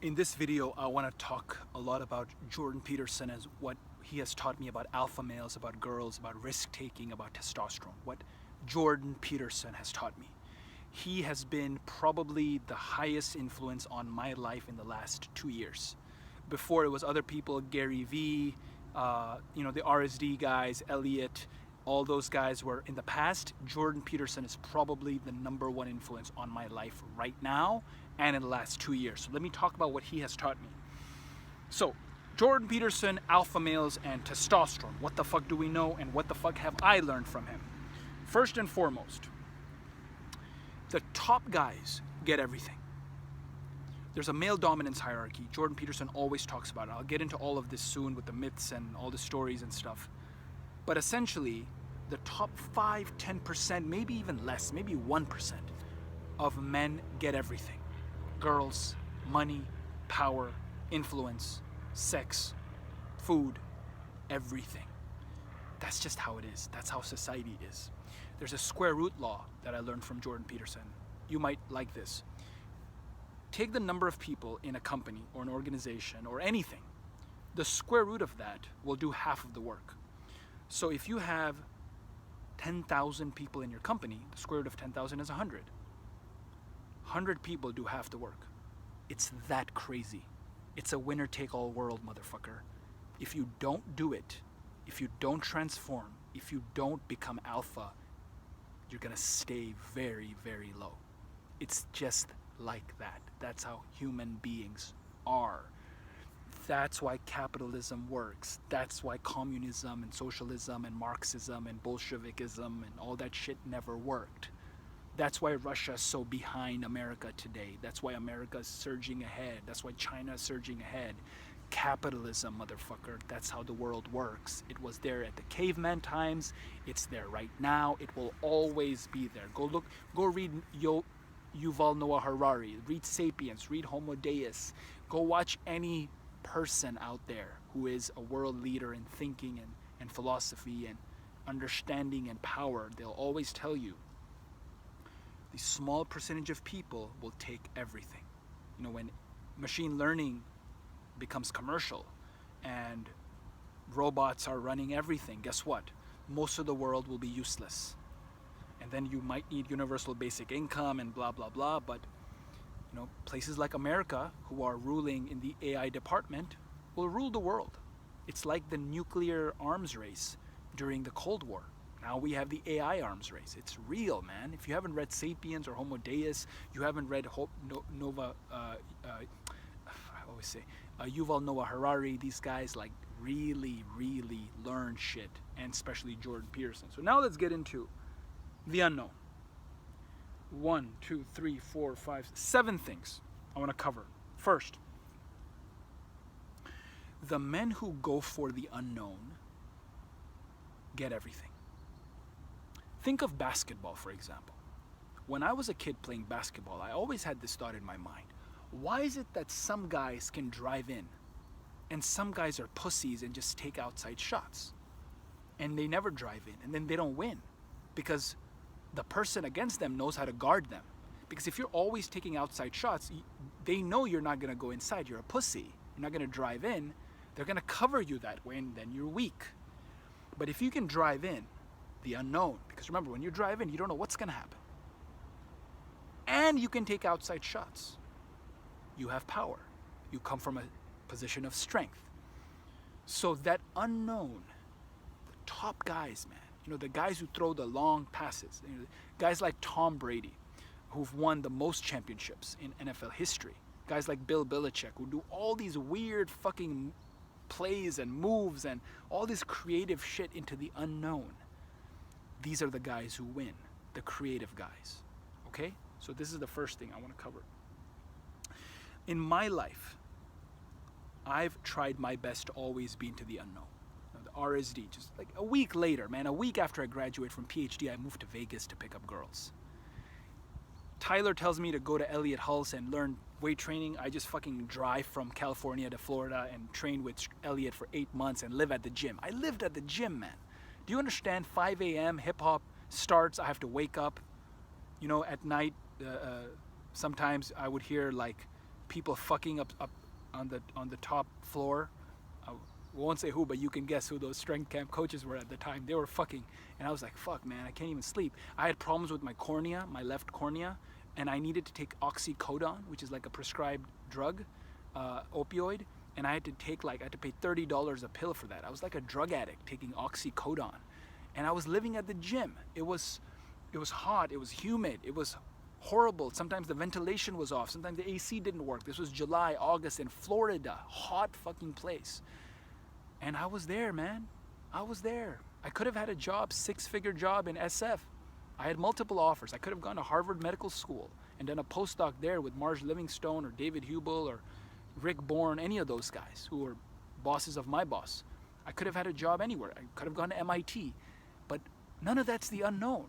In this video, I want to talk a lot about Jordan Peterson as what he has taught me about alpha males, about girls, about risk-taking, about testosterone. What Jordan Peterson has taught me. He has been probably the highest influence on my life in the last 2 years. Before it was other people, Gary Vee, the RSD guys, Elliot, all those guys were in the past. Jordan Peterson is probably the #1 influence on my life right now and in the last 2 years. So let me talk about what he has taught me. So Jordan Peterson, alpha males, and testosterone. What the fuck do we know and what the fuck have I learned from him? First and foremost, the top guys get everything. There's a male dominance hierarchy. Jordan Peterson always talks about it. I'll get into all of this soon with the myths and all the stories and stuff. But essentially, the top 5, 10%, maybe even less, maybe 1% of men get everything. Girls, money, power, influence, sex, food, everything. That's just how it is. That's how society is. There's a square root law that I learned from Jordan Peterson. You might like this. Take the number of people in a company or an organization or anything. The square root of that will do half of the work. So if you have 10,000 people in your company, the square root of 10,000 is 100. 100 people do half the work. It's that crazy. It's a winner-take-all world, motherfucker. If you don't do it, if you don't transform, if you don't become alpha, you're gonna stay very, very low. It's just like that. That's how human beings are. That's why capitalism works. That's why communism and socialism and Marxism and Bolshevikism and all that shit never worked. That's why Russia's so behind America today. That's why America's surging ahead. That's why China's surging ahead. Capitalism, motherfucker. That's how the world works. It was there at the caveman times. It's there right now. It will always be there. Go read Yuval Noah Harari. Read Sapiens. Read Homo Deus. Go watch any person out there who is a world leader in thinking and philosophy and understanding and power. They'll always tell you the small percentage of people will take everything. When machine learning becomes commercial and robots are running everything, guess what? Most of the world will be useless. And then you might need universal basic income and blah, blah, blah. But places like America, who are ruling in the AI department, will rule the world. It's like the nuclear arms race during the Cold War. Now we have the AI arms race. It's real, man. If you haven't read Sapiens or Homo Deus, you haven't read Yuval Noah Harari, these guys like really, really learn shit, and especially Jordan Peterson. So now let's get into the unknown. 1, 2, 3, 4, 5, 7 things I want to cover. First, the men who go for the unknown get everything. Think of basketball, for example. When I was a kid playing basketball, I always had this thought in my mind. Why is it that some guys can drive in and some guys are pussies and just take outside shots? And they never drive in, and then they don't win because the person against them knows how to guard them. Because if you're always taking outside shots, they know you're not going to go inside. You're a pussy. You're not going to drive in. They're going to cover you that way, and then you're weak. But if you can drive in, the unknown, because remember, when you drive in, you don't know what's going to happen. And you can take outside shots. You have power. You come from a position of strength. So that unknown, the top guys, man, the guys who throw the long passes, guys like Tom Brady, who've won the most championships in NFL history, guys like Bill Belichick, who do all these weird fucking plays and moves and all this creative shit into the unknown. These are the guys who win, the creative guys. Okay? So this is the first thing I want to cover. In my life, I've tried my best to always be into the unknown. The RSD, just like a week later, man, a week after I graduated from PhD, I moved to Vegas to pick up girls. Tyler tells me to go to Elliot Hulse and learn weight training. I just fucking drive from California to Florida and train with Elliot for 8 months and live at the gym. I lived at the gym, man. Do you understand? 5 a.m. hip hop starts. I have to wake up, at night. Sometimes I would hear like people fucking up on the top floor. I won't say who, but you can guess who those strength camp coaches were at the time. They were fucking, and I was like, fuck, man, I can't even sleep. I had problems with my cornea, my left cornea, and I needed to take oxycodone, which is like a prescribed drug, opioid, and I had to pay $30 a pill for that. I was like a drug addict taking oxycodone, and I was living at the gym. It was hot, it was humid, it was horrible. Sometimes the ventilation was off, sometimes the AC didn't work. This was July, August in Florida, hot fucking place. And I was there, man. I was there. I could have had a job, 6-figure job in SF. I had multiple offers. I could have gone to Harvard Medical School and done a postdoc there with Marge Livingstone or David Hubel or Rick Bourne, any of those guys who were bosses of my boss. I could have had a job anywhere. I could have gone to MIT. But none of that's the unknown.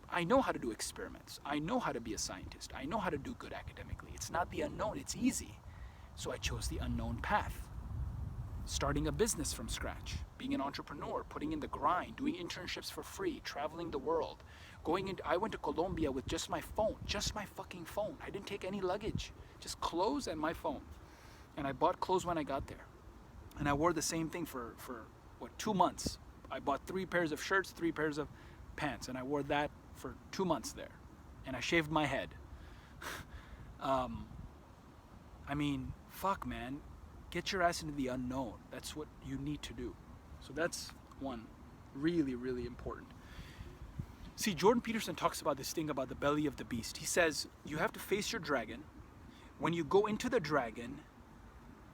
I know how to do experiments. I know how to be a scientist. I know how to do good academically. It's not the unknown. It's easy. So I chose the unknown path. Starting a business from scratch, being an entrepreneur, putting in the grind, doing internships for free, traveling the world. I went to Colombia with just my phone, just my fucking phone. I didn't take any luggage, just clothes and my phone. And I bought clothes when I got there. And I wore the same thing for 2 months. I bought 3 pairs of shirts, 3 pairs of pants, and I wore that for 2 months there. And I shaved my head. I mean, fuck, man. Get your ass into the unknown. That's what you need to do. So that's one. Really, really important. See, Jordan Peterson talks about this thing about the belly of the beast. He says, you have to face your dragon. When you go into the dragon,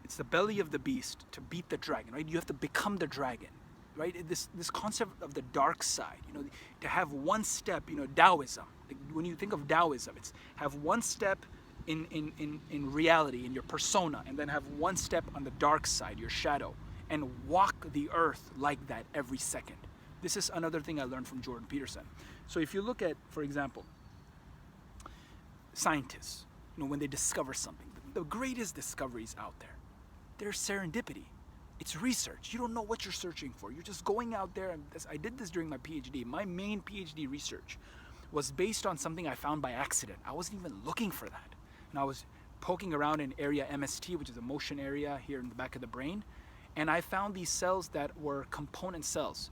it's the belly of the beast to beat the dragon, right? You have to become the dragon, right? This concept of the dark side, to have one step, Taoism. Like when you think of Taoism, it's have one step in reality, in your persona, and then have one step on the dark side, your shadow, and walk the earth like that every second. This is another thing I learned from Jordan Peterson. So if you look at, for example, scientists, when they discover something, the greatest discoveries out there, they're serendipity. It's research. You don't know what you're searching for. You're just going out there, and I did this during my PhD. My main PhD research was based on something I found by accident. I wasn't even looking for that. And I was poking around in area MST, which is a motion area here in the back of the brain, and I found these cells that were component cells.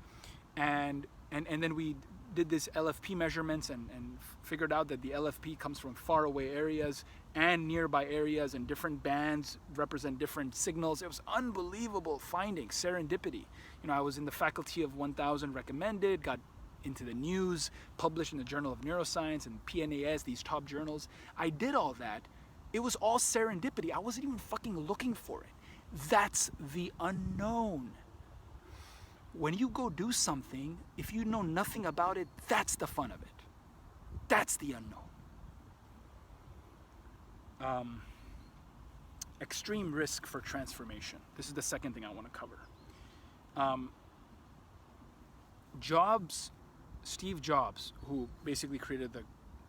And then we did this LFP measurements and figured out that the LFP comes from faraway areas and nearby areas, and different bands represent different signals. It was unbelievable finding, serendipity. I was in the faculty of 1000 recommended, got into the news, published in the Journal of Neuroscience and PNAS, these top journals. I did all that. It was all serendipity. I wasn't even fucking looking for it. That's the unknown. When you go do something, if you know nothing about it, that's the fun of it. That's the unknown. Extreme risk for transformation. This is the second thing I want to cover. Steve Jobs, who basically created the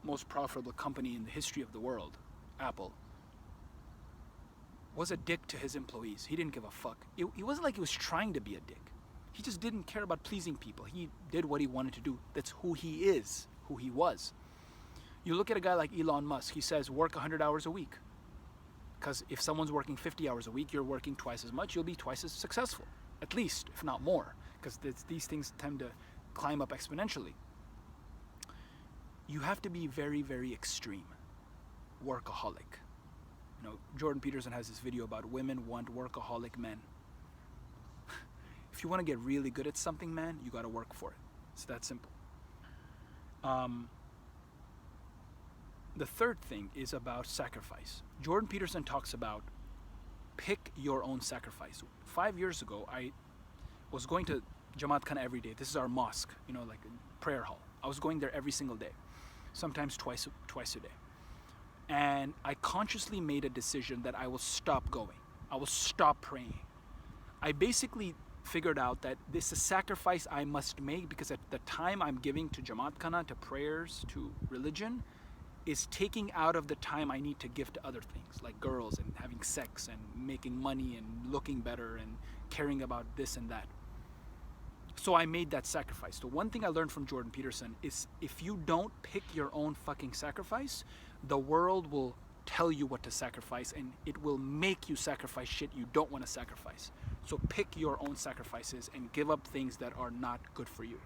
most profitable company in the history of the world, Apple, was a dick to his employees. He didn't give a fuck. It wasn't like he was trying to be a dick. He just didn't care about pleasing people. He did what he wanted to do. That's who he is, who he was. You look at a guy like Elon Musk, he says work 100 hours a week. Because if someone's working 50 hours a week, you're working twice as much, you'll be twice as successful, at least, if not more. Because these things tend to climb up exponentially. You have to be very, very extreme. Workaholic. Jordan Peterson has this video about women want workaholic men. If you want to get really good at something, man, you got to work for it. It's that simple. The third thing is about sacrifice. Jordan Peterson talks about pick your own sacrifice. 5 years ago, I was going to Jamaat Khana every day. This is our mosque, like a prayer hall. I was going there every single day, sometimes twice a day. And I consciously made a decision that I will stop going. I will stop praying. I basically figured out that this is a sacrifice I must make, because at the time I'm giving to Jamaat Khana, to prayers, to religion, is taking out of the time I need to give to other things, like girls and having sex and making money and looking better and caring about this and that. So I made that sacrifice. The one thing I learned from Jordan Peterson is if you don't pick your own fucking sacrifice, the world will tell you what to sacrifice, and it will make you sacrifice shit you don't want to sacrifice. So pick your own sacrifices and give up things that are not good for you.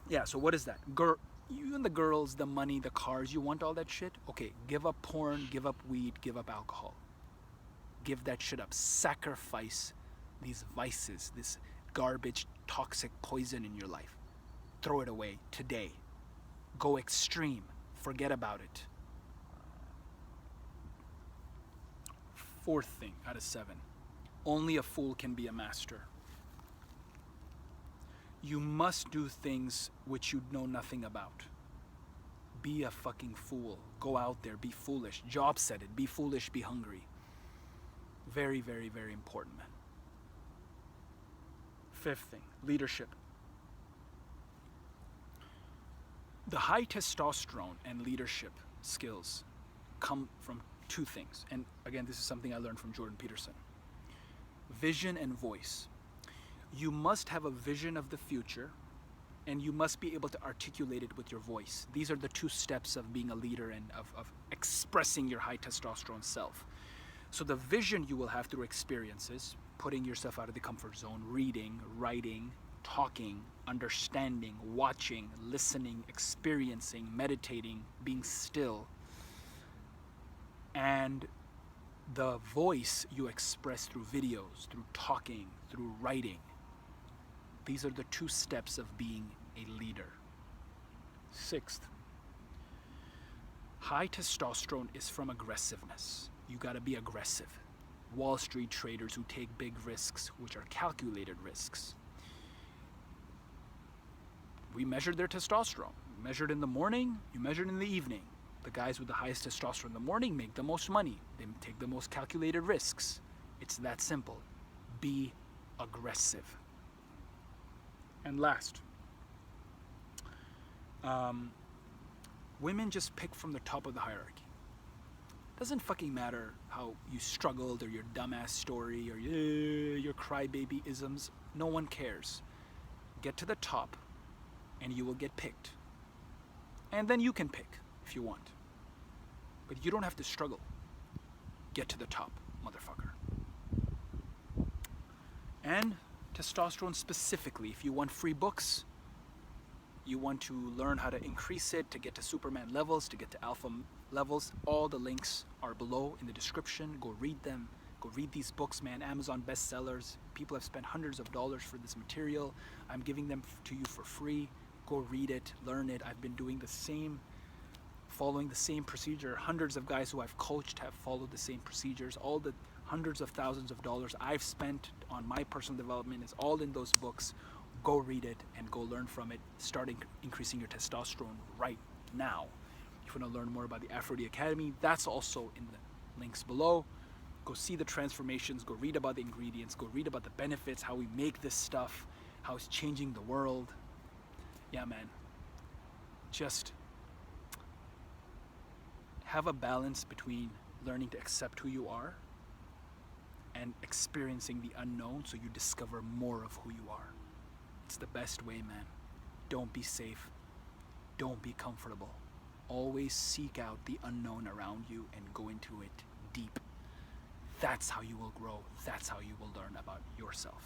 Yeah, so what is that? You and the girls, the money, the cars, you want all that shit? Okay, give up porn, give up weed, give up alcohol. Give that shit up. Sacrifice these vices, this garbage, toxic poison in your life. Throw it away today. Go extreme. Forget about it. Fourth thing out of 7. Only a fool can be a master. You must do things which you know nothing about. Be a fucking fool. Go out there, be foolish. Job said it. Be foolish, be hungry. Very, very, very important, man. Fifth thing, leadership. The high testosterone and leadership skills come from 2 things. And again, this is something I learned from Jordan Peterson. Vision and voice. You must have a vision of the future, and you must be able to articulate it with your voice. These are the 2 steps of being a leader and of expressing your high testosterone self. So the vision you will have through experiences, putting yourself out of the comfort zone, reading, writing, talking, understanding, watching, listening, experiencing, meditating, being still. And the voice you express through videos, through talking, through writing. These are the 2 steps of being a leader. 6th, high testosterone is from aggressiveness. You gotta be aggressive. Wall Street traders who take big risks, which are calculated risks. We measured their testosterone. You measured in the morning, you measured in the evening. The guys with the highest testosterone in the morning make the most money. They take the most calculated risks. It's that simple. Be aggressive. And last, women just pick from the top of the hierarchy. Doesn't fucking matter how you struggled or your dumbass story or your crybaby isms. No one cares. Get to the top and you will get picked. And then you can pick if you want. But you don't have to struggle. Get to the top, motherfucker. And testosterone specifically, if you want free books, you want to learn how to increase it, to get to Superman levels, to get to alpha levels, all the links are below in the description. Go read them. Go read these books, man. Amazon bestsellers. People have spent hundreds of dollars for this material. I'm giving them to you for free. Go read it, learn it. I've been doing the same, following the same procedure. Hundreds of guys who I've coached have followed the same procedures. All the hundreds of thousands of dollars I've spent on my personal development is all in those books. Go read it and go learn from it. Start increasing your testosterone right now. If you want to learn more about the Aphrodite Academy, that's also in the links below. Go see the transformations, go read about the ingredients, go read about the benefits, how we make this stuff, how it's changing the world. Yeah, man. Just have a balance between learning to accept who you are and experiencing the unknown so you discover more of who you are. It's the best way, man. Don't be safe. Don't be comfortable. Always seek out the unknown around you and go into it deep. That's how you will grow. That's how you will learn about yourself.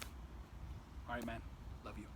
All right, man. Love you.